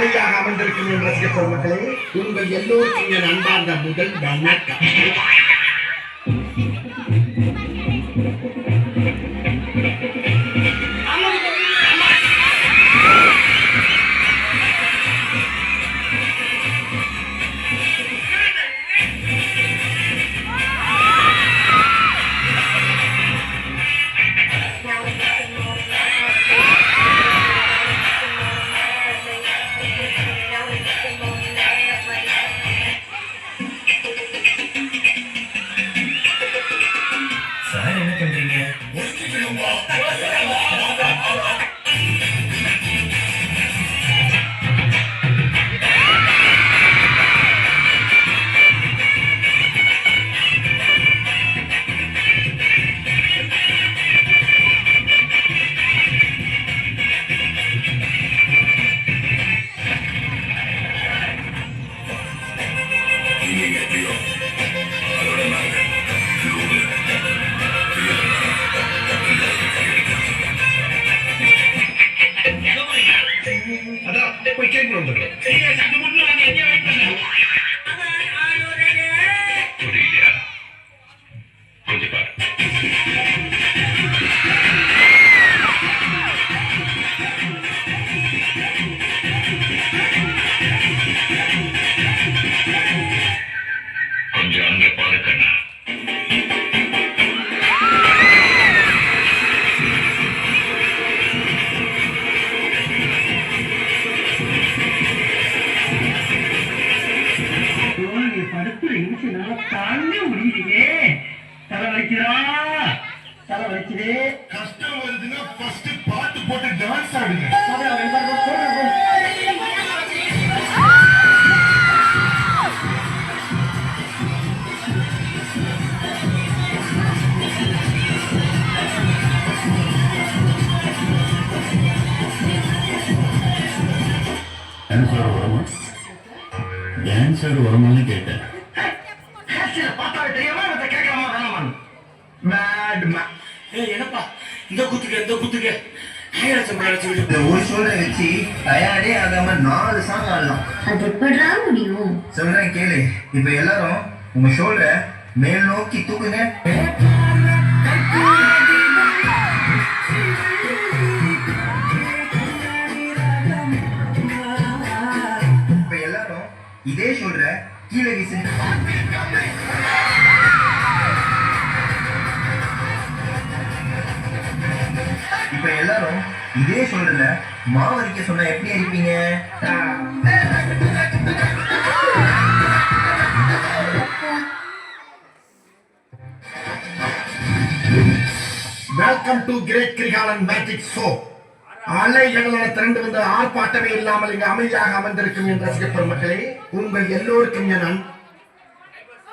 அமைதியாக அமர்ந்திருக்கும் என் ரசிக பெருமக்களே, உங்கள் எல்லோருக்கும் என் அன்பார்ந்த முதல் வணக்கம். சார் என்ன பண்றீங்க? போய் கேட்கணும் வந்துடுறேன். கொஞ்சம் அங்க பாருக்கண்ணா. தாங்க முடியலையே. தலை வலிக்கிறா, தலை வலிக்குதே. கஷ்டம் வருதுன்னா ஃபர்ஸ்ட் பாட்டு போட்டு டான்ஸ் ஆடுங்க. டான்ஸர் வருமானு கேட்டேன். என்னப்பா இந்த குத்துக்க ஒரு ஷோல்டர் வச்சு டயர்டே ஆகாம 4 சாங் ஆடலாம். அது எப்படிடா முடியும்? சொல்றேன் கேளு. இப்ப எல்லாரும் உங்க ஷோல்டரை மேல் நோக்கி தூக்குங்க. இப்ப எல்லாரும் இதே ஷோல்டரை கீழே வீசுங்க. இப்ப எல்லாரும் இதே ஷோல்டர்ல மாவரிக்க சொன்னா எப்படி அடிப்பீங்க? Welcome to great Kirikalan magic show. அலைகளென திரண்டு வந்த ஆர்ப்பாட்டமே இல்லாமல் இங்கு அமைதியாக அமர்ந்திருக்கும் என் ரசிக பெருமக்களே, உங்கள் எல்லோருக்கும் என்